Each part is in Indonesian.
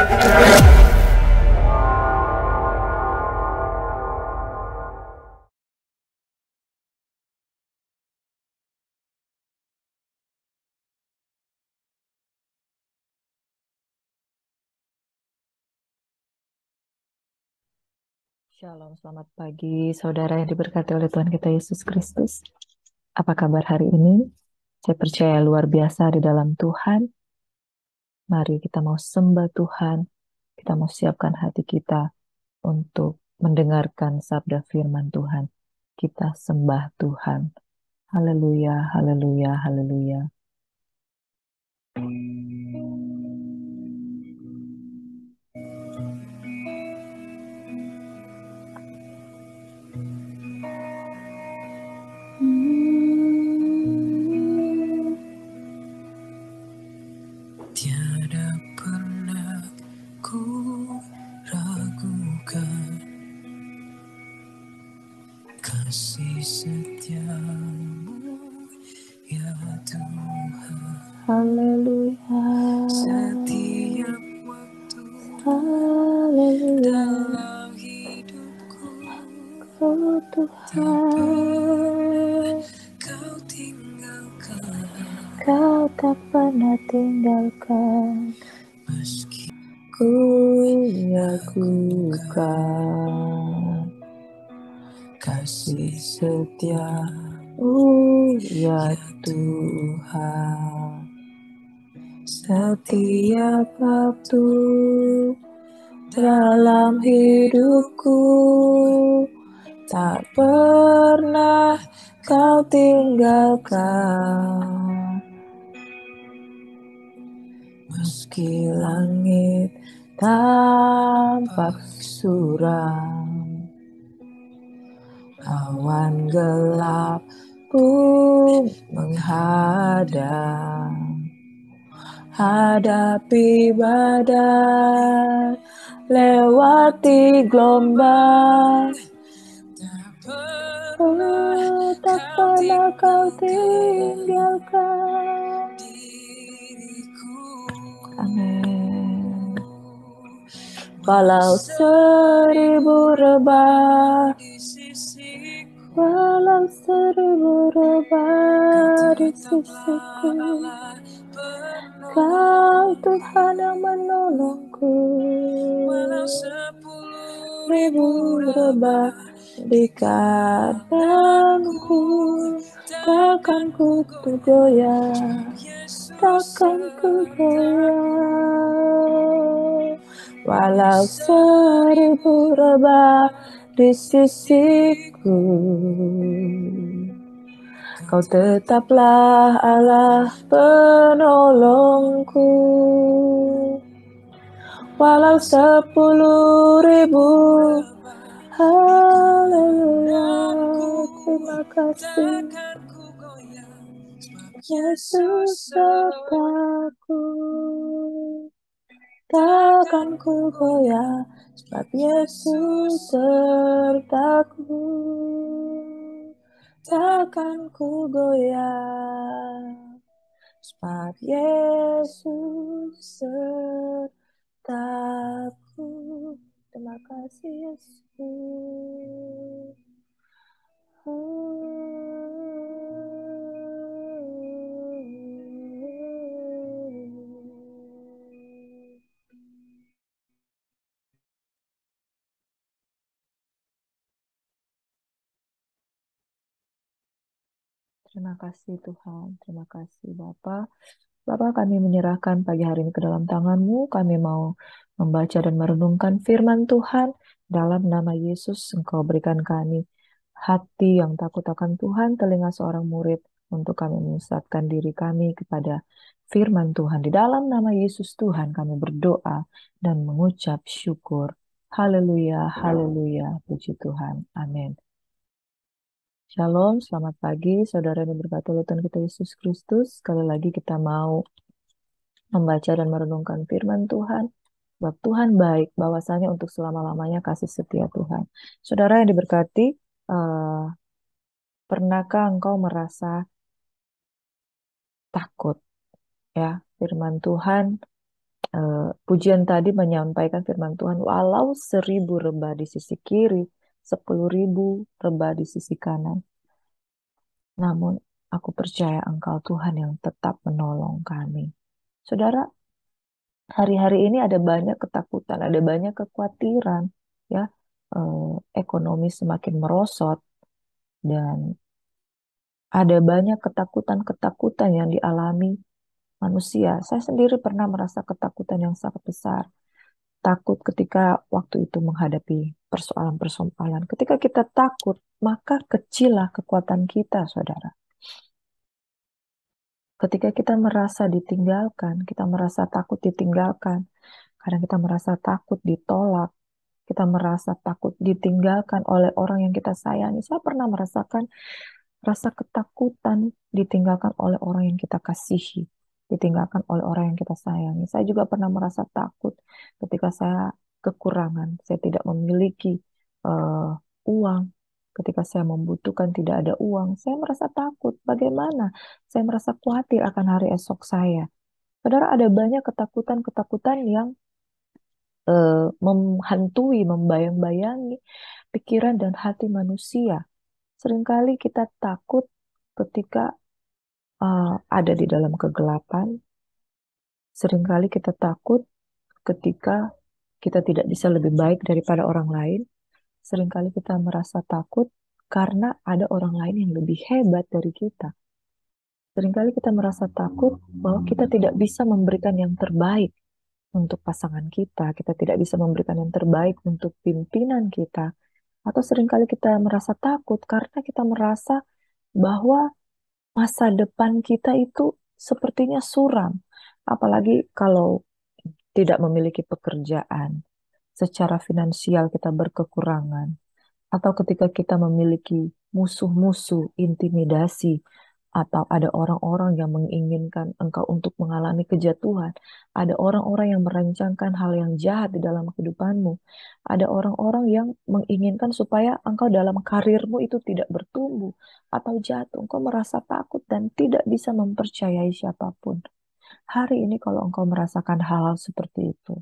Shalom, selamat pagi saudara yang diberkati oleh Tuhan kita Yesus Kristus. Apa kabar hari ini? Saya percaya luar biasa di dalam Tuhan. Mari kita mau sembah Tuhan. Kita mau siapkan hati kita untuk mendengarkan sabda firman Tuhan. Kita sembah Tuhan. Haleluya, haleluya, haleluya. Tiada pernah ku ragukan kasih setiamu, ya Tuhan. Haleluya. Setiap waktu Haleluya. dalam hidupku, Oh Tuhan, Kau tinggalkan. Kau tak pernah tinggalkan. Meski Ku ragukan kasih setiamu, ya Tuhan. Setiap waktu dalam hidupku, tak pernah Kau tinggalkan. Meski langit tampak suram, awan gelap pun menghadang, hadapi badai, lewati gelombang, tak pernah Kau tinggalkan. Amin. Walau 1000 rebah, walau 1000 rebah di sisiku, Kau Tuhan yang menolongku. walau 10.000 rebah di kadanku, takkan ku goyah, takkan ku goyah. Walau 1000 rebah di sisiku, Kau tetaplah Allah penolongku. Walau 10.000, haleluya, terima kasih Yesus sertaku. Takkan ku goyah, sebab Yesus sertaku. Takkan ku goyah, sebab Yesus sertaku. Terima kasih Yesus. Terima kasih Tuhan, terima kasih Bapa. Bapa, kami menyerahkan pagi hari ini ke dalam tangan-Mu. Kami mau membaca dan merenungkan firman Tuhan. Dalam nama Yesus, Engkau berikan kami hati yang takut akan Tuhan, telinga seorang murid, untuk kami menyesatkan diri kami kepada firman Tuhan. Di dalam nama Yesus Tuhan, kami berdoa dan mengucap syukur. Haleluya, haleluya, puji Tuhan. Amin. Shalom, selamat pagi, saudara yang berkati oleh Tuhan kita Yesus Kristus. Sekali lagi kita mau membaca dan merenungkan firman Tuhan. Sebab Tuhan baik, bahwasanya untuk selama-lamanya kasih setia Tuhan. Saudara yang diberkati, pernahkah engkau merasa takut? Ya, firman Tuhan Pujian tadi menyampaikan firman Tuhan, walau 1.000 rebah di sisi kiri, 10.000 rebah di sisi kanan, namun aku percaya Engkau Tuhan yang tetap menolong kami. Saudara, hari-hari ini ada banyak ketakutan, ada banyak kekhawatiran, ya, ekonomi semakin merosot dan ada banyak ketakutan-ketakutan yang dialami manusia. Saya sendiri pernah merasa ketakutan yang sangat besar. Takut ketika waktu itu menghadapi persoalan-persoalan. Ketika kita takut, maka kecillah kekuatan kita, saudara. Ketika kita merasa ditinggalkan, kita merasa takut ditinggalkan. Kadang kita merasa takut ditolak, kita merasa takut ditinggalkan oleh orang yang kita sayangi. Saya pernah merasakan rasa ketakutan ditinggalkan oleh orang yang kita kasihi, ditinggalkan oleh orang yang kita sayangi. Saya juga pernah merasa takut ketika saya kekurangan, saya tidak memiliki uang. Ketika saya membutuhkan tidak ada uang, saya merasa takut. Bagaimana? Saya merasa khawatir akan hari esok saya. Saudara, ada banyak ketakutan-ketakutan yang menghantui, membayang-bayangi pikiran dan hati manusia. Seringkali kita takut ketika ada di dalam kegelapan. Seringkali kita takut ketika kita tidak bisa lebih baik daripada orang lain. Seringkali kita merasa takut karena ada orang lain yang lebih hebat dari kita. Seringkali kita merasa takut bahwa kita tidak bisa memberikan yang terbaik untuk pasangan kita tidak bisa memberikan yang terbaik untuk pimpinan kita. Atau seringkali kita merasa takut karena kita merasa bahwa masa depan kita itu sepertinya suram. Apalagi kalau tidak memiliki pekerjaan, secara finansial kita berkekurangan, atau ketika kita memiliki musuh-musuh, intimidasi, atau ada orang-orang yang menginginkan engkau untuk mengalami kejatuhan, ada orang-orang yang merancangkan hal yang jahat di dalam kehidupanmu, ada orang-orang yang menginginkan supaya engkau dalam karirmu itu tidak bertumbuh atau jatuh, engkau merasa takut dan tidak bisa mempercayai siapapun. Hari ini kalau engkau merasakan hal-hal seperti itu,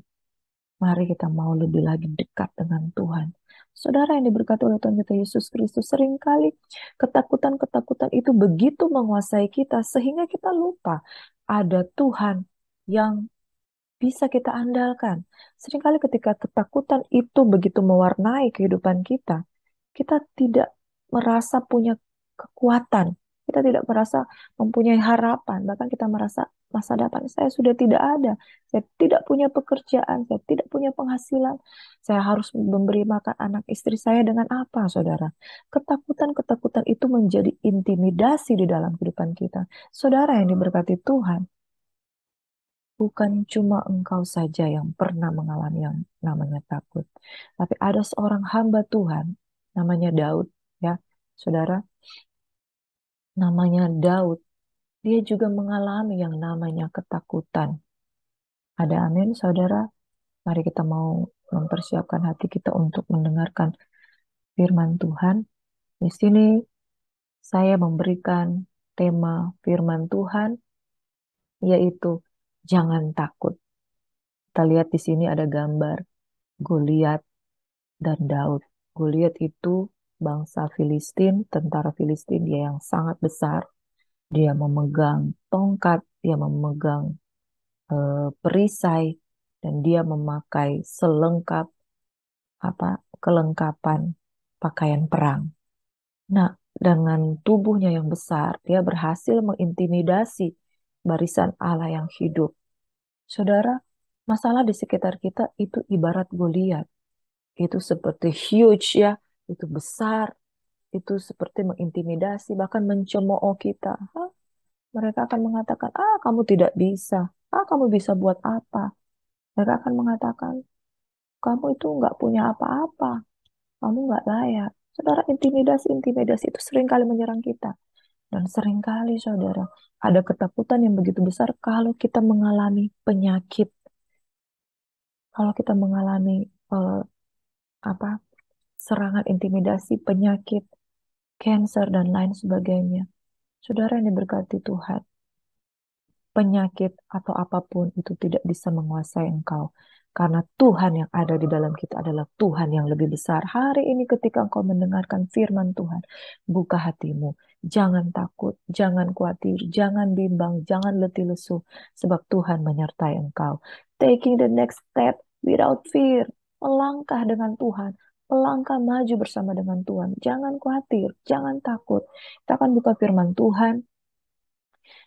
mari kita mau lebih lagi dekat dengan Tuhan. Saudara yang diberkati oleh Tuhan kita Yesus Kristus, seringkali ketakutan-ketakutan itu begitu menguasai kita sehingga kita lupa ada Tuhan yang bisa kita andalkan. Seringkali ketika ketakutan itu begitu mewarnai kehidupan kita tidak merasa punya kekuatan. Kita tidak merasa mempunyai harapan. Bahkan kita merasa masa depan saya sudah tidak ada. Saya tidak punya pekerjaan. Saya tidak punya penghasilan. Saya harus memberi makan anak istri saya dengan apa, saudara? Ketakutan-ketakutan itu menjadi intimidasi di dalam kehidupan kita. Saudara yang diberkati Tuhan, bukan cuma engkau saja yang pernah mengalami yang namanya takut. Tapi ada seorang hamba Tuhan, namanya Daud, ya, saudara, namanya Daud. Dia juga mengalami yang namanya ketakutan. Ada amin, saudara? Mari kita mau mempersiapkan hati kita untuk mendengarkan firman Tuhan. Di sini saya memberikan tema firman Tuhan, yaitu jangan takut. Kita lihat di sini ada gambar Goliat dan Daud. Goliat itu bangsa Filistin, tentara Filistin, dia yang sangat besar. Dia memegang tongkat, dia memegang perisai, dan dia memakai selengkap kelengkapan pakaian perang. Nah, dengan tubuhnya yang besar, dia berhasil mengintimidasi barisan Allah yang hidup. Saudara, masalah di sekitar kita itu ibarat Goliat. Itu seperti huge, ya, itu besar, itu seperti mengintimidasi, bahkan mencemooh kita. Mereka akan mengatakan, kamu tidak bisa. Kamu bisa buat apa? Mereka akan mengatakan, kamu itu nggak punya apa-apa. Kamu nggak layak. Saudara, intimidasi-intimidasi itu seringkali menyerang kita. Dan seringkali, saudara, ada ketakutan yang begitu besar kalau kita mengalami penyakit. Kalau kita mengalami eh, apa serangan intimidasi, penyakit, cancer, dan lain sebagainya. Saudara yang diberkati Tuhan, penyakit, atau apapun itu tidak bisa menguasai engkau. Karena Tuhan yang ada di dalam kita adalah Tuhan yang lebih besar. Hari ini ketika engkau mendengarkan firman Tuhan, buka hatimu. Jangan takut, jangan khawatir, jangan bimbang, jangan letih lesu. Sebab Tuhan menyertai engkau. Taking the next step without fear. Melangkah dengan Tuhan. Melangkah maju bersama dengan Tuhan. Jangan khawatir, jangan takut. Kita akan buka firman Tuhan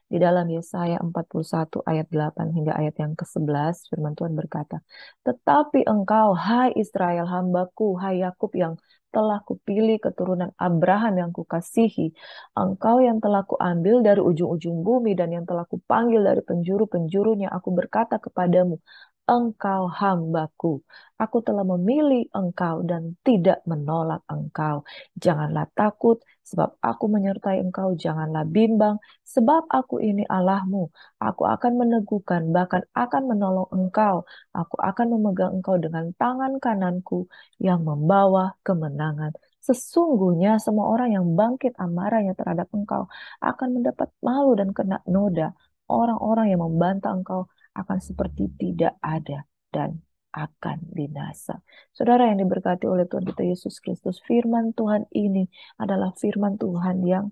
di dalam Yesaya 41 ayat 8 hingga ayat yang ke-11, firman Tuhan berkata, "Tetapi engkau, hai Israel, hambaku, hai Yakub yang telah kupilih keturunan Abraham yang kukasihi, engkau yang telah kuambil dari ujung-ujung bumi dan yang telah kupanggil dari penjuru-penjurunya, aku berkata kepadamu, engkau hambaku, aku telah memilih engkau dan tidak menolak engkau. Janganlah takut, sebab aku menyertai engkau, janganlah bimbang, sebab aku ini Allahmu, aku akan meneguhkan, bahkan akan menolong engkau. Aku akan memegang engkau dengan tangan kananku yang membawa kemenangan. Sesungguhnya semua orang yang bangkit amarahnya terhadap engkau akan mendapat malu dan kena noda. Orang-orang yang membantah engkau akan seperti tidak ada dan akan binasa. Saudara yang diberkati oleh Tuhan kita Yesus Kristus, firman Tuhan ini adalah firman Tuhan yang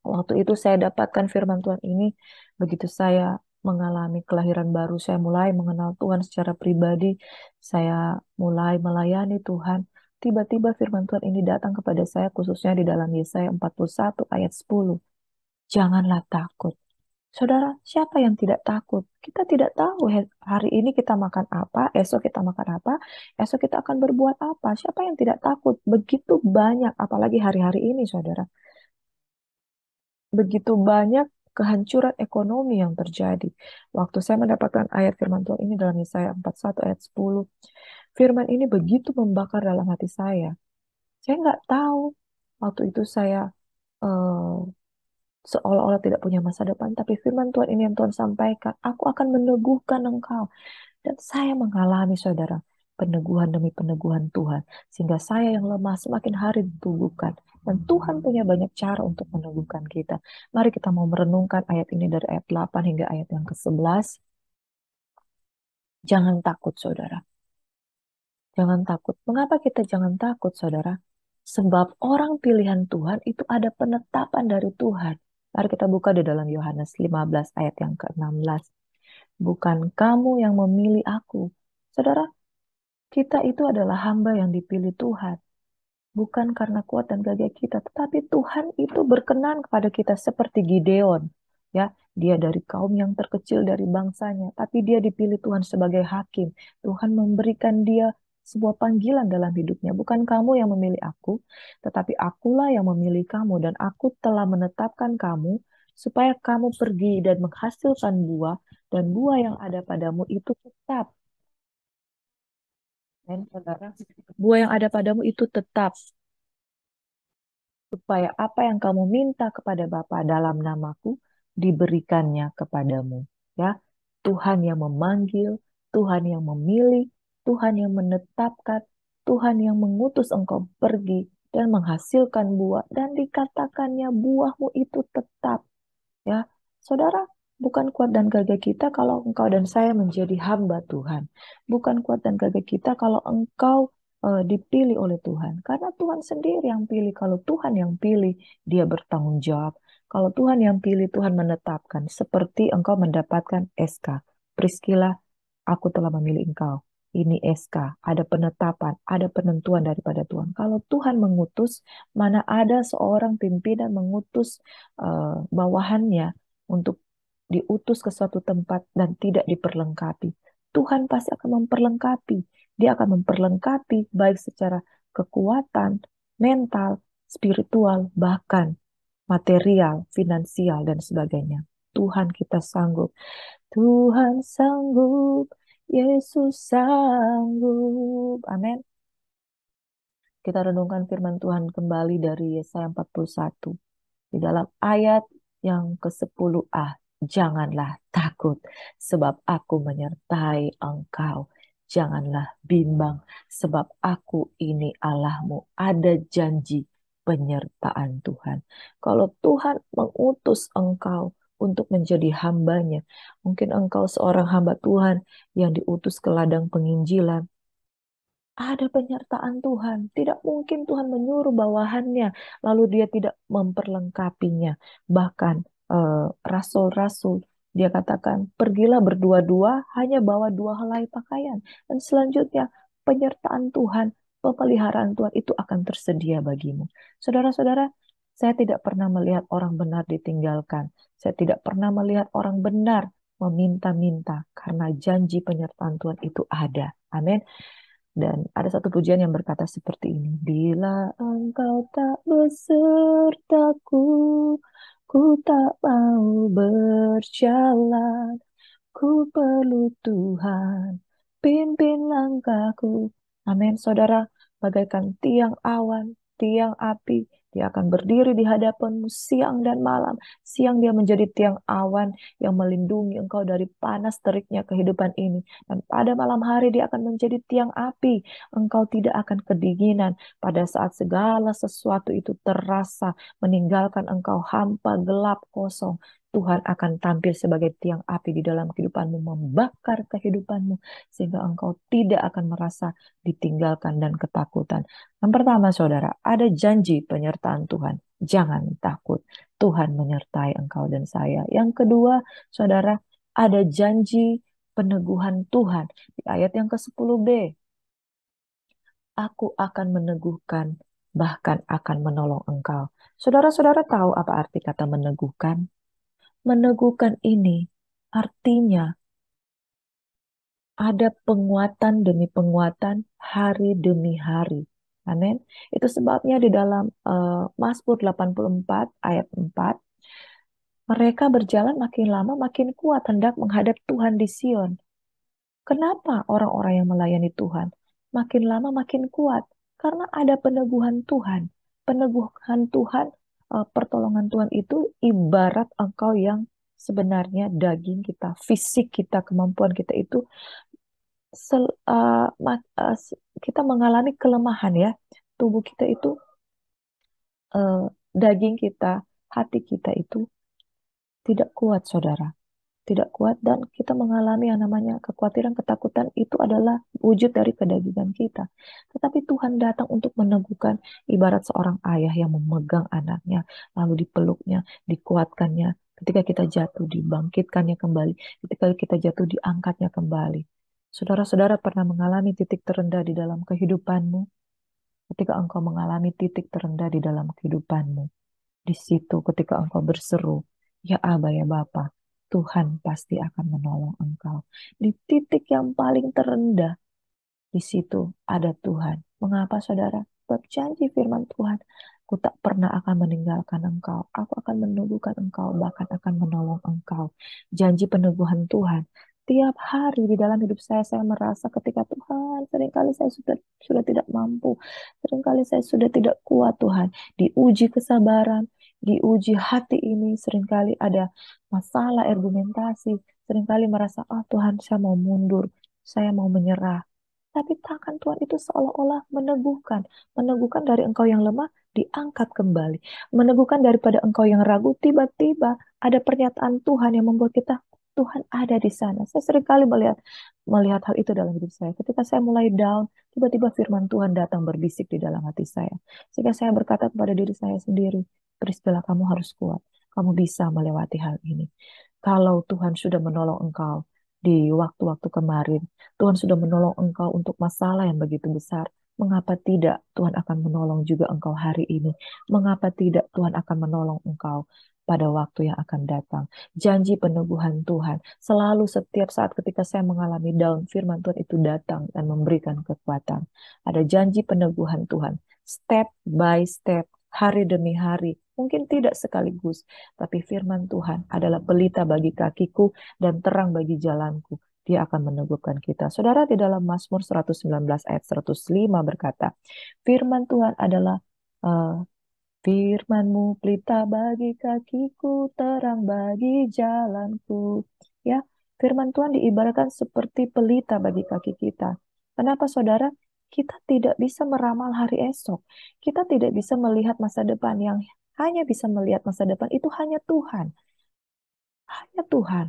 waktu itu saya dapatkan firman Tuhan ini, begitu saya mengalami kelahiran baru, saya mulai mengenal Tuhan secara pribadi, saya mulai melayani Tuhan. Tiba-tiba firman Tuhan ini datang kepada saya, khususnya di dalam Yesaya 41 ayat 10. Janganlah takut. Saudara, siapa yang tidak takut? Kita tidak tahu hari ini kita makan apa, esok kita makan apa, esok kita akan berbuat apa. Siapa yang tidak takut? Begitu banyak, apalagi hari-hari ini, saudara. Begitu banyak kehancuran ekonomi yang terjadi. Waktu saya mendapatkan ayat firman Tuhan ini dalam Yesaya 41 ayat 10, firman ini begitu membakar dalam hati saya. Saya nggak tahu waktu itu saya eh, seolah-olah tidak punya masa depan, tapi firman Tuhan ini yang Tuhan sampaikan, aku akan meneguhkan engkau. Dan saya mengalami, saudara, peneguhan demi peneguhan Tuhan. Sehingga saya yang lemah semakin hari diteguhkan. Dan Tuhan punya banyak cara untuk meneguhkan kita. Mari kita mau merenungkan ayat ini dari ayat 8 hingga ayat yang ke-11. Jangan takut, saudara. Jangan takut. Mengapa kita jangan takut, saudara? Sebab orang pilihan Tuhan itu ada penetapan dari Tuhan. Mari kita buka di dalam Yohanes 15 ayat yang ke-16. Bukan kamu yang memilih aku. Saudara, kita itu adalah hamba yang dipilih Tuhan. Bukan karena kuat dan gagah kita, tetapi Tuhan itu berkenan kepada kita seperti Gideon. Ya, dia dari kaum yang terkecil dari bangsanya, tapi dia dipilih Tuhan sebagai hakim. Tuhan memberikan dia sebuah panggilan dalam hidupnya. Bukan kamu yang memilih aku, tetapi akulah yang memilih kamu dan aku telah menetapkan kamu supaya kamu pergi dan menghasilkan buah dan buah yang ada padamu itu tetap. Dan saudara, buah yang ada padamu itu tetap, supaya apa yang kamu minta kepada Bapa dalam namaku diberikannya kepadamu. Ya, Tuhan yang memanggil, Tuhan yang memilih, Tuhan yang menetapkan, Tuhan yang mengutus engkau pergi dan menghasilkan buah dan dikatakannya buahmu itu tetap. Ya, saudara, bukan kuat dan gagah kita kalau engkau dan saya menjadi hamba Tuhan. Bukan kuat dan gagah kita kalau engkau dipilih oleh Tuhan. Karena Tuhan sendiri yang pilih. Kalau Tuhan yang pilih, dia bertanggung jawab. Kalau Tuhan yang pilih, Tuhan menetapkan. Seperti engkau mendapatkan SK. Priscilla, aku telah memilih engkau. Ini SK, ada penetapan, ada penentuan daripada Tuhan. Kalau Tuhan mengutus, mana ada seorang pimpinan mengutus bawahannya untuk diutus ke suatu tempat dan tidak diperlengkapi. Tuhan pasti akan memperlengkapi. Dia akan memperlengkapi baik secara kekuatan, mental, spiritual, bahkan material, finansial, dan sebagainya. Tuhan kita sanggup. Tuhan sanggup. Yesus sanggup. Amin. Kita renungkan firman Tuhan kembali dari Yesaya 41. Di dalam ayat yang ke-10a, janganlah takut, sebab aku menyertai engkau. Janganlah bimbang, sebab aku ini Allahmu. Ada janji penyertaan Tuhan. Kalau Tuhan mengutus engkau untuk menjadi hambanya. Mungkin engkau seorang hamba Tuhan yang diutus ke ladang penginjilan. Ada penyertaan Tuhan. Tidak mungkin Tuhan menyuruh bawahannya, lalu dia tidak memperlengkapinya. Bahkan rasul-rasul, dia katakan, pergilah berdua-dua, hanya bawa 2 helai pakaian. Dan selanjutnya, penyertaan Tuhan, pemeliharaan Tuhan itu akan tersedia bagimu. Saudara-saudara, saya tidak pernah melihat orang benar ditinggalkan. Saya tidak pernah melihat orang benar meminta-minta, karena janji penyertaan Tuhan itu ada. Amin. Dan ada satu pujian yang berkata seperti ini. Bila engkau tak besertaku, ku tak mau berjalan. Ku perlu Tuhan, pimpin langkahku. Amin, saudara, bagaikan tiang awan, tiang api, dia akan berdiri di hadapanmu siang dan malam. Siang dia menjadi tiang awan yang melindungi engkau dari panas teriknya kehidupan ini. Dan pada malam hari dia akan menjadi tiang api. Engkau tidak akan kedinginan pada saat segala sesuatu itu terasa meninggalkan engkau hampa, gelap, kosong. Tuhan akan tampil sebagai tiang api di dalam kehidupanmu, membakar kehidupanmu, sehingga engkau tidak akan merasa ditinggalkan dan ketakutan. Yang pertama, saudara, ada janji penyertaan Tuhan. Jangan takut, Tuhan menyertai engkau dan saya. Yang kedua, saudara, ada janji peneguhan Tuhan. Di ayat yang ke-10b, aku akan meneguhkan, bahkan akan menolong engkau. Saudara-saudara tahu apa arti kata meneguhkan? Meneguhkan ini artinya ada penguatan demi penguatan hari demi hari. Amin. Itu sebabnya di dalam Mazmur 84 ayat 4, mereka berjalan makin lama makin kuat hendak menghadap Tuhan di Sion. Kenapa orang-orang yang melayani Tuhan makin lama makin kuat? Karena ada peneguhan Tuhan. Peneguhan Tuhan, pertolongan Tuhan itu ibarat engkau yang sebenarnya daging kita, fisik kita, kemampuan kita itu kita mengalami kelemahan ya. Tubuh kita itu, eh, daging kita, hati kita itu tidak kuat, saudara, tidak kuat, dan kita mengalami yang namanya kekhawatiran, ketakutan. Itu adalah wujud dari kedagingan kita. Tetapi Tuhan datang untuk meneguhkan, ibarat seorang ayah yang memegang anaknya, lalu dipeluknya, dikuatkannya. Ketika kita jatuh, dibangkitkannya kembali. Ketika kita jatuh, diangkatnya kembali. Saudara-saudara pernah mengalami titik terendah di dalam kehidupanmu? Ketika engkau mengalami titik terendah di dalam kehidupanmu, di situ ketika engkau berseru, ya Aba, ya Bapa, Tuhan pasti akan menolong engkau. Di titik yang paling terendah, di situ ada Tuhan. Mengapa, saudara? Sebab janji firman Tuhan, aku tak pernah akan meninggalkan engkau. Aku akan meneguhkan engkau, bahkan akan menolong engkau. Janji peneguhan Tuhan. Tiap hari di dalam hidup saya merasa ketika Tuhan, seringkali saya sudah tidak mampu. Seringkali saya sudah tidak kuat, Tuhan. Diuji kesabaran, diuji hati ini, seringkali ada masalah argumentasi. Seringkali merasa, oh Tuhan, saya mau mundur, saya mau menyerah. Tapi tangan Tuhan itu seolah-olah meneguhkan. Meneguhkan dari engkau yang lemah, diangkat kembali. Meneguhkan daripada engkau yang ragu, tiba-tiba ada pernyataan Tuhan yang membuat kita, Tuhan ada di sana. Saya seringkali melihat hal itu dalam hidup saya. Ketika saya mulai down, tiba-tiba firman Tuhan datang berbisik di dalam hati saya. Sehingga saya berkata kepada diri saya sendiri, Priscilla, kamu harus kuat. Kamu bisa melewati hal ini. Kalau Tuhan sudah menolong engkau di waktu-waktu kemarin, Tuhan sudah menolong engkau untuk masalah yang begitu besar. Mengapa tidak Tuhan akan menolong juga engkau hari ini? Mengapa tidak Tuhan akan menolong engkau pada waktu yang akan datang? Janji peneguhan Tuhan. Selalu setiap saat ketika saya mengalami down, firman Tuhan itu datang dan memberikan kekuatan. Ada janji peneguhan Tuhan. Step by step, hari demi hari. Mungkin tidak sekaligus, tapi firman Tuhan adalah pelita bagi kakiku dan terang bagi jalanku. Dia akan meneguhkan kita. Saudara, di dalam Mazmur 119 ayat 105 berkata, firman Tuhan adalah, firman-Mu pelita bagi kakiku, terang bagi jalanku. Ya, firman Tuhan diibaratkan seperti pelita bagi kaki kita. Kenapa, saudara? Kita tidak bisa meramal hari esok. Kita tidak bisa melihat masa depan. Yang hanya bisa melihat masa depan itu hanya Tuhan. Hanya Tuhan.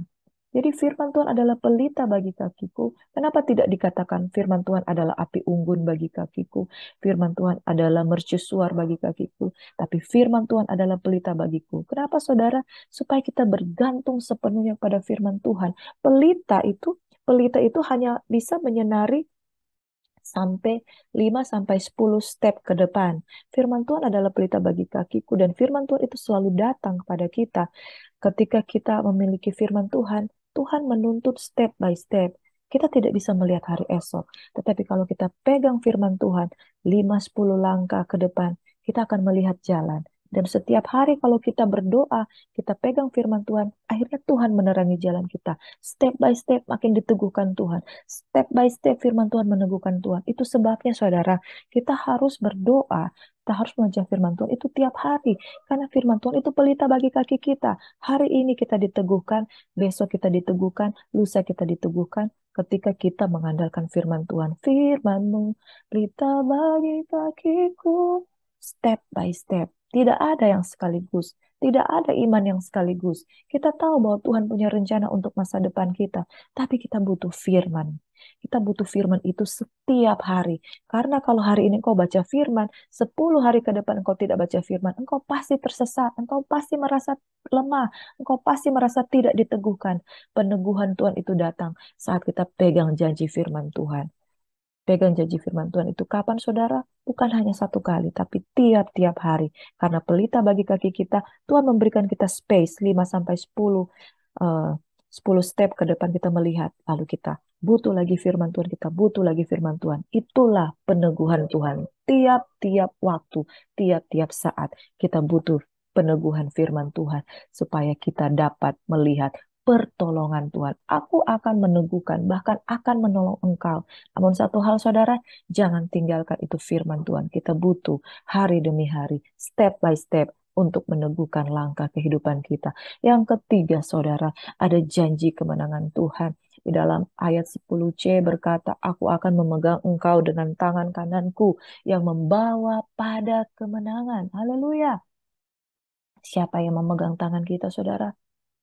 Jadi firman Tuhan adalah pelita bagi kakiku. Kenapa tidak dikatakan firman Tuhan adalah api unggun bagi kakiku? Firman Tuhan adalah mercusuar bagi kakiku. Tapi firman Tuhan adalah pelita bagiku. Kenapa saudara? Supaya kita bergantung sepenuhnya pada firman Tuhan. Pelita itu hanya bisa menyinari sampai 5 sampai 10 step ke depan. Firman Tuhan adalah pelita bagi kakiku dan firman Tuhan itu selalu datang kepada kita. Ketika kita memiliki firman Tuhan, Tuhan menuntut step by step. Kita tidak bisa melihat hari esok, tetapi kalau kita pegang firman Tuhan 5-10 langkah ke depan, kita akan melihat jalan. Dan setiap hari kalau kita berdoa, kita pegang firman Tuhan, akhirnya Tuhan menerangi jalan kita. Step by step makin diteguhkan Tuhan. Step by step firman Tuhan meneguhkan Tuhan. Itu sebabnya saudara, kita harus berdoa. Kita harus membaca firman Tuhan itu tiap hari. Karena firman Tuhan itu pelita bagi kaki kita. Hari ini kita diteguhkan, besok kita diteguhkan, lusa kita diteguhkan ketika kita mengandalkan firman Tuhan. Firman-Mu pelita bagi kakiku. Step by step. Tidak ada yang sekaligus. Tidak ada iman yang sekaligus. Kita tahu bahwa Tuhan punya rencana untuk masa depan kita. Tapi kita butuh firman. Kita butuh firman itu setiap hari. Karena kalau hari ini engkau baca firman, 10 hari ke depan engkau tidak baca firman, engkau pasti tersesat, engkau pasti merasa lemah, engkau pasti merasa tidak diteguhkan. Peneguhan Tuhan itu datang saat kita pegang janji firman Tuhan. Pegang janji firman Tuhan itu kapan saudara? Bukan hanya satu kali, tapi tiap-tiap hari. Karena pelita bagi kaki kita, Tuhan memberikan kita space 5 sampai 10 eh, 10 step ke depan kita melihat. Lalu kita butuh lagi firman Tuhan, kita butuh lagi firman Tuhan. Itulah peneguhan Tuhan. Tiap-tiap waktu, tiap-tiap saat kita butuh peneguhan firman Tuhan supaya kita dapat melihat pertolongan Tuhan. Aku akan meneguhkan, bahkan akan menolong engkau. Namun satu hal saudara, jangan tinggalkan itu firman Tuhan. Kita butuh hari demi hari, step by step untuk meneguhkan langkah kehidupan kita. Yang ketiga saudara, ada janji kemenangan Tuhan. Di dalam ayat 10c berkata, aku akan memegang engkau dengan tangan kananku yang membawa pada kemenangan. Haleluya. Siapa yang memegang tangan kita saudara?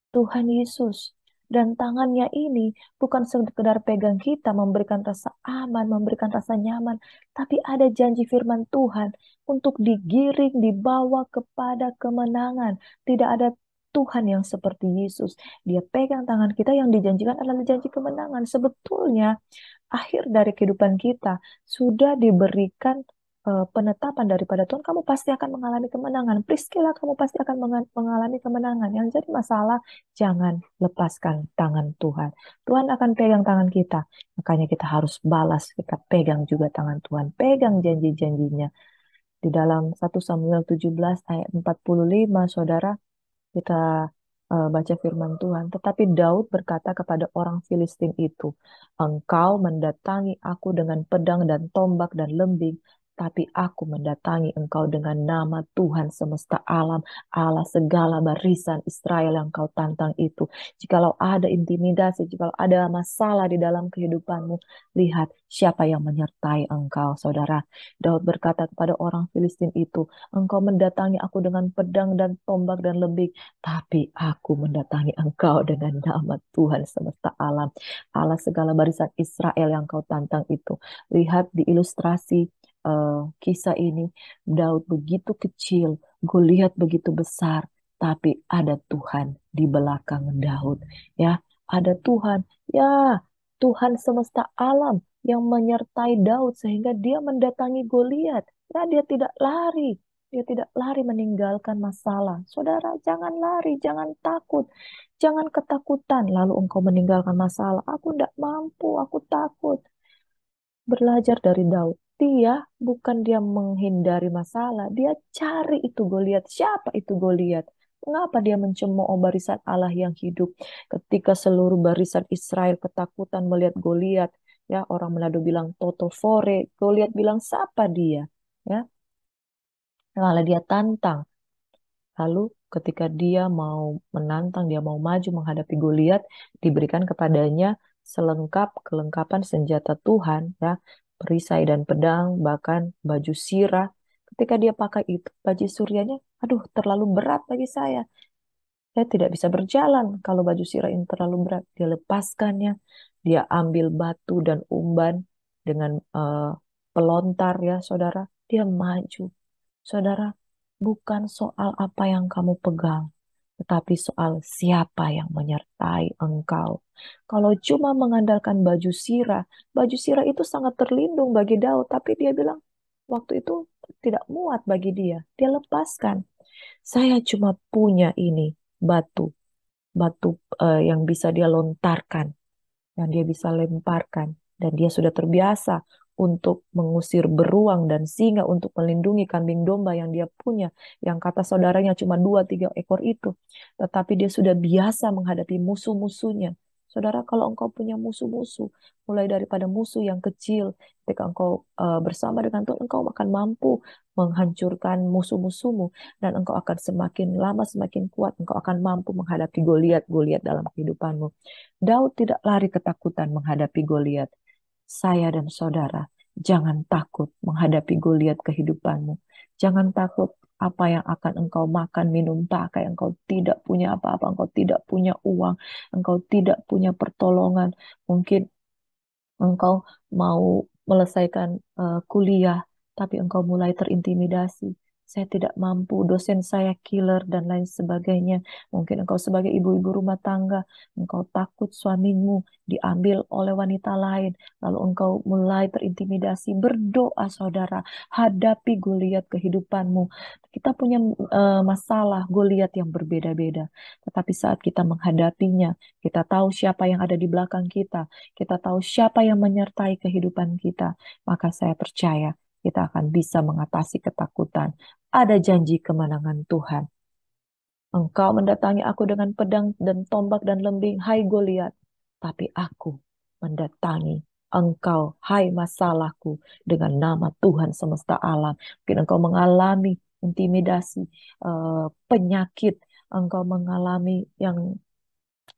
Tuhan Yesus. Dan tangannya ini bukan sekedar pegang kita, memberikan rasa aman, memberikan rasa nyaman, tapi ada janji firman Tuhan untuk digiring, dibawa kepada kemenangan. Tidak ada Tuhan yang seperti Yesus. Dia pegang tangan kita, yang dijanjikan adalah janji kemenangan. Sebetulnya akhir dari kehidupan kita sudah diberikan penetapan daripada Tuhan, kamu pasti akan mengalami kemenangan. Priscilla, kamu pasti akan mengalami kemenangan. Yang jadi masalah, jangan lepaskan tangan Tuhan. Tuhan akan pegang tangan kita. Makanya kita harus balas, kita pegang juga tangan Tuhan. Pegang janji-janjinya. Di dalam 1 Samuel 17 ayat 45, saudara, kita baca firman Tuhan. Tetapi Daud berkata kepada orang Filistin itu, engkau mendatangi aku dengan pedang dan tombak dan lembing, tapi aku mendatangi engkau dengan nama Tuhan semesta alam, Allah segala barisan Israel yang kau tantang itu. Jikalau ada intimidasi, jikalau ada masalah di dalam kehidupanmu, lihat siapa yang menyertai engkau, saudara. Daud berkata kepada orang Filistin itu, engkau mendatangi aku dengan pedang dan tombak dan lembing, tapi aku mendatangi engkau dengan nama Tuhan semesta alam, Allah segala barisan Israel yang kau tantang itu. Lihat di ilustrasi kisah ini, Daud begitu kecil, Goliat begitu besar, tapi ada Tuhan di belakang Daud. Ya, ada Tuhan. Ya, Tuhan semesta alam yang menyertai Daud sehingga dia mendatangi Goliat. Ya, dia tidak lari. Dia tidak lari meninggalkan masalah. Saudara, jangan lari, jangan takut, jangan ketakutan. Lalu engkau meninggalkan masalah. Aku tidak mampu, aku takut. Belajar dari Daud. Dia bukan menghindari masalah. Dia cari itu Goliat. Siapa itu Goliat? Mengapa dia mencemooh barisan Allah yang hidup? Ketika seluruh barisan Israel ketakutan melihat Goliat, ya orang Manado bilang Toto Fore, Goliat bilang siapa dia? Ya, malah dia tantang. Lalu ketika dia mau menantang, dia mau maju menghadapi Goliat, diberikan kepadanya selengkap kelengkapan senjata Tuhan, ya, perisai dan pedang, bahkan baju sirah. Ketika dia pakai itu, baju suryanya, aduh, terlalu berat bagi saya. Saya tidak bisa berjalan kalau baju sirah ini terlalu berat. Dia lepaskannya, dia ambil batu dan umban dengan pelontar ya saudara. Dia maju. Saudara, bukan soal apa yang kamu pegang, tetapi soal siapa yang menyertai engkau. Kalau cuma mengandalkan baju sirah itu sangat terlindung bagi Daud, tapi dia bilang waktu itu tidak muat bagi dia. Dia lepaskan. Saya cuma punya ini batu, batu yang bisa dia lontarkan, yang dia bisa lemparkan, dan dia sudah terbiasa untuk mengusir beruang dan singa untuk melindungi kambing domba yang dia punya, yang kata saudaranya cuma 2-3 ekor itu, tetapi dia sudah biasa menghadapi musuh-musuhnya. Saudara, kalau engkau punya musuh-musuh, mulai daripada musuh yang kecil, ketika engkau bersama dengan Tuhan, engkau akan mampu menghancurkan musuh-musuhmu, dan engkau akan semakin lama semakin kuat, engkau akan mampu menghadapi Goliat-Goliat dalam kehidupanmu. Daud tidak lari ketakutan menghadapi Goliat. Saya dan saudara, jangan takut menghadapi Goliat kehidupanmu. Jangan takut apa yang akan engkau makan, minum, pakai. Engkau tidak punya apa-apa, engkau tidak punya uang, engkau tidak punya pertolongan. Mungkin engkau mau melesaikan kuliah, tapi engkau mulai terintimidasi. Saya tidak mampu, dosen saya killer, dan lain sebagainya. Mungkin engkau sebagai ibu-ibu rumah tangga, engkau takut suamimu diambil oleh wanita lain, lalu engkau mulai terintimidasi. Berdoa, saudara, hadapi Goliat kehidupanmu. Kita punya masalah Goliat yang berbeda-beda, tetapi saat kita menghadapinya, kita tahu siapa yang ada di belakang kita tahu siapa yang menyertai kehidupan kita, maka saya percaya kita akan bisa mengatasi ketakutan. Ada janji kemenangan Tuhan. Engkau mendatangi aku dengan pedang dan tombak dan lembing, hai Goliat. Tapi aku mendatangi engkau, hai masalahku, dengan nama Tuhan semesta alam. Mungkin engkau mengalami intimidasi, penyakit, engkau mengalami yang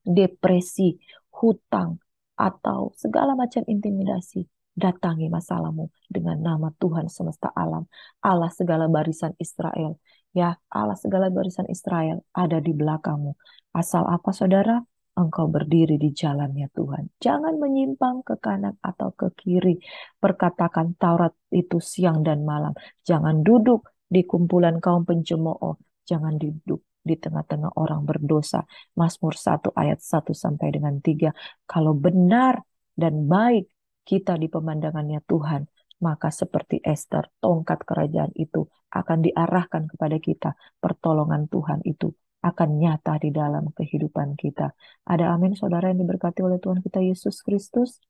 depresi, hutang, atau segala macam intimidasi. Datangi masalahmu dengan nama Tuhan semesta alam, Allah segala barisan Israel. Ya, Allah segala barisan Israel ada di belakangmu. Asal apa, saudara? Engkau berdiri di jalannya Tuhan. Jangan menyimpang ke kanan atau ke kiri. Perkatakan Taurat itu siang dan malam. Jangan duduk di kumpulan kaum pencemooh. Jangan duduk di tengah-tengah orang berdosa. Mazmur 1 ayat 1 sampai dengan 3. Kalau benar dan baik kita di pemandangannya Tuhan, maka seperti Ester, tongkat kerajaan itu akan diarahkan kepada kita. Pertolongan Tuhan itu akan nyata di dalam kehidupan kita. Ada amin, saudara yang diberkati oleh Tuhan kita Yesus Kristus.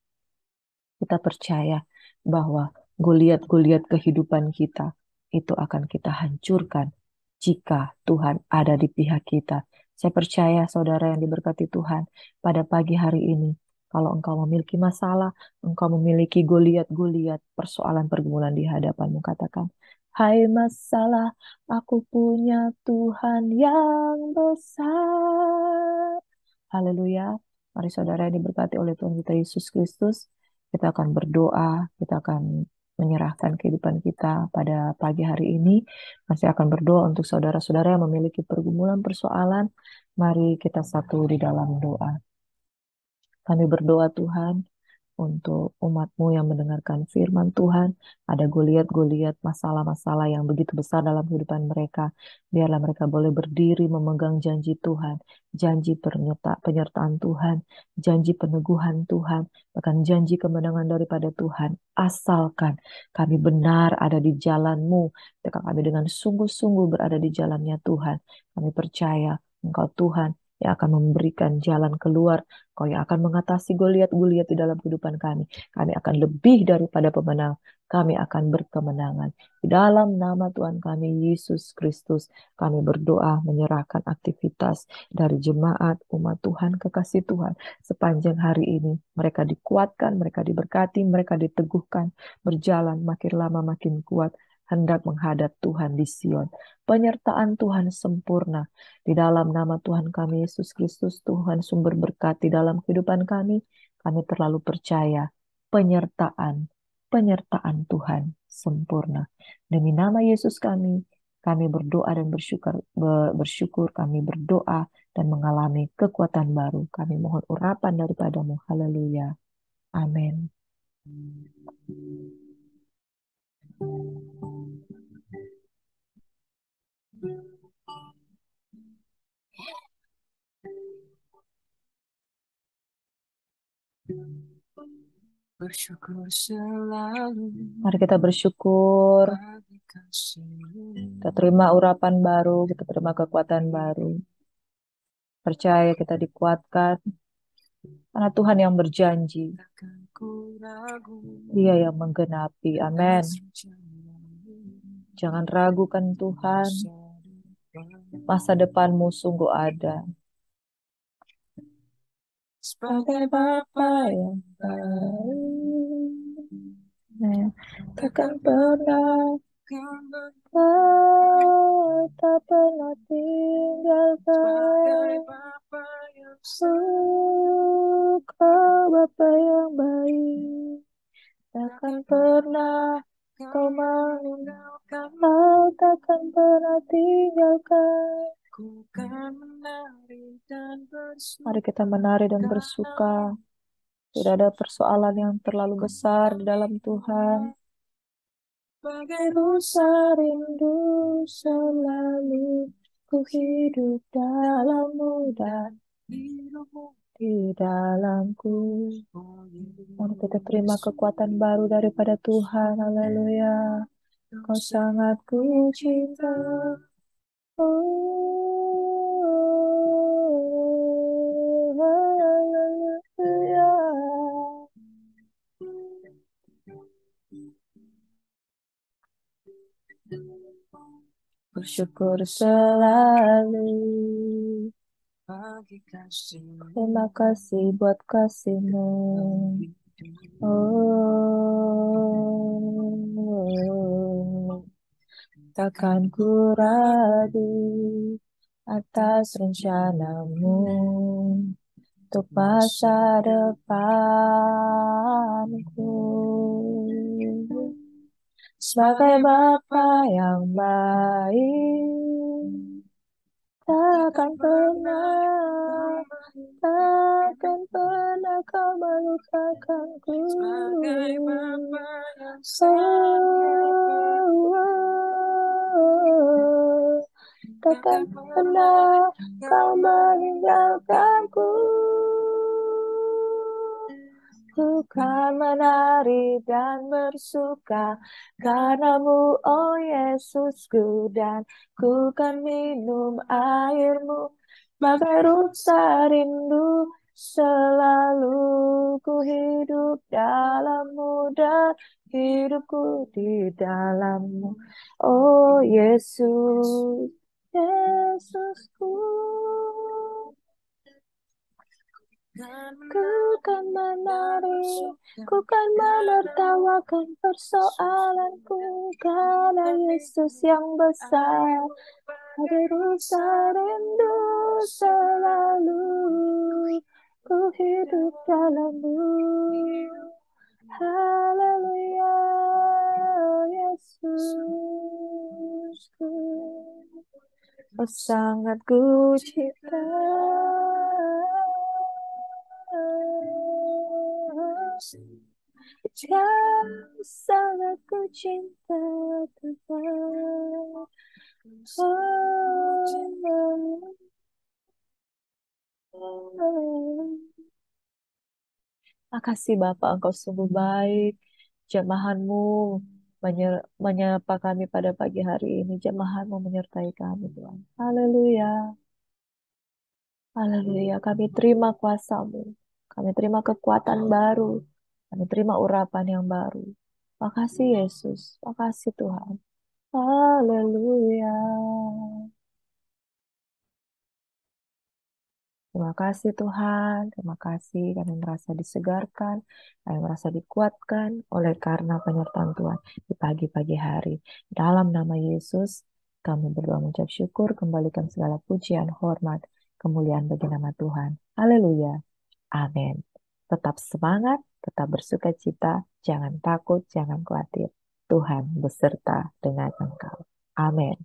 Kita percaya bahwa Goliat-Goliat kehidupan kita itu akan kita hancurkan jika Tuhan ada di pihak kita. Saya percaya saudara yang diberkati Tuhan, pada pagi hari ini, kalau engkau memiliki masalah, engkau memiliki Goliat-Goliat, persoalan pergumulan di hadapanmu, katakan, hai masalah, aku punya Tuhan yang besar. Haleluya. Mari saudara yang diberkati oleh Tuhan kita Yesus Kristus, kita akan berdoa, kita akan menyerahkan kehidupan kita pada pagi hari ini. Masih akan berdoa untuk saudara-saudara yang memiliki pergumulan, persoalan. Mari kita satu di dalam doa. Kami berdoa Tuhan, untuk umatmu yang mendengarkan firman Tuhan. Ada Goliat-Goliat, masalah-masalah yang begitu besar dalam kehidupan mereka. Biarlah mereka boleh berdiri memegang janji Tuhan, janji penyertaan Tuhan, janji peneguhan Tuhan, bahkan janji kemenangan daripada Tuhan. Asalkan kami benar ada di jalan-Mu, ketika kami dengan sungguh-sungguh berada di jalannya Tuhan. Kami percaya Engkau Tuhan yang akan memberikan jalan keluar, Kau yang akan mengatasi Goliat-Goliat di dalam kehidupan kami. Kami akan lebih daripada pemenang. Kami akan berkemenangan. Di dalam nama Tuhan kami, Yesus Kristus, kami berdoa menyerahkan aktivitas dari jemaat umat Tuhan, kekasih Tuhan. Sepanjang hari ini, mereka dikuatkan, mereka diberkati, mereka diteguhkan, berjalan makin lama makin kuat, hendak menghadap Tuhan di Sion. Penyertaan Tuhan sempurna. Di dalam nama Tuhan kami Yesus Kristus, Tuhan sumber berkat di dalam kehidupan kami terlalu percaya penyertaan Tuhan sempurna. Demi nama Yesus kami Kami berdoa dan bersyukur, kami berdoa dan mengalami kekuatan baru. Kami mohon urapan daripadamu. Haleluya. Amin. Bersyukur selalu Mari kita bersyukur. bagi kasih-Mu. Kita terima urapan baru, kita terima kekuatan baru. Percaya kita dikuatkan. Karena Tuhan yang berjanji, Takkan ku ragu Dia yang menggenapi. Amin. kasih janji-Mu. Jangan ragukan Tuhan. Masa depan Masa depanmu sungguh ada. sebagai Bapa yang baik, takkan pernah tak pernah sebagai tinggalkan. Bapa yang Kau Bapa yang baik, takkan pernah kau meninggalkan. Kau takkan pernah tinggalkan. Ku kan menari dan bersuka. Mari kita menari dan bersuka. Tidak ada persoalan yang terlalu besar di dalam Tuhan. Bagai Rusa rindu selalu ku hidup dalammu dan hidupmu, di dalamku. oh Mari kita terima kekuatan baru daripada Tuhan. Haleluya. Kau sangat ku cinta. Oh, haleluya. Bersyukur selalu. bagi kasih-Mu. Terima kasih buat kasih-Mu. Oh, takkan ku ragu atas rencanamu untuk masa depanku. Sebagai Bapa yang baik, takkan pernah kau melupakanku. Sebagai Bapa yang Takkan pernah kau meninggalkanku. Ku kan menari dan bersuka karenamu, oh Yesusku, dan ku kan minum airmu bagai rusa rindu. Selalu ku hidup dalammu dan hidupku di dalammu, oh Yesus, Yesusku. Ku kan menari, ku kan menertawakan persoalanku karena Yesus yang besar. Ada rusa rindu selalu ku hidup dalammu. Haleluya, Yesusku. Kau sangat ku cinta. Kau sangat ku cinta Tuhan. Makasih Bapak, Engkau sungguh baik. Jamahanmu menyapa kami pada pagi hari ini. Jamahanmu menyertai kami, Tuhan. Haleluya. Haleluya. Kami terima kuasa-Mu. Kami terima kekuatan baru. Kami terima urapan yang baru. Makasih Yesus. Makasih Tuhan. Haleluya. Terima kasih Tuhan, terima kasih kami merasa disegarkan, kami merasa dikuatkan oleh karena penyertaan Tuhan di pagi-pagi hari. Dalam nama Yesus, kami berdoa mengucap syukur, kembalikan segala pujian, hormat, kemuliaan bagi nama Tuhan. Haleluya. Amin. Tetap semangat, tetap bersuka cita, jangan takut, jangan khawatir. Tuhan beserta dengan engkau. Amin.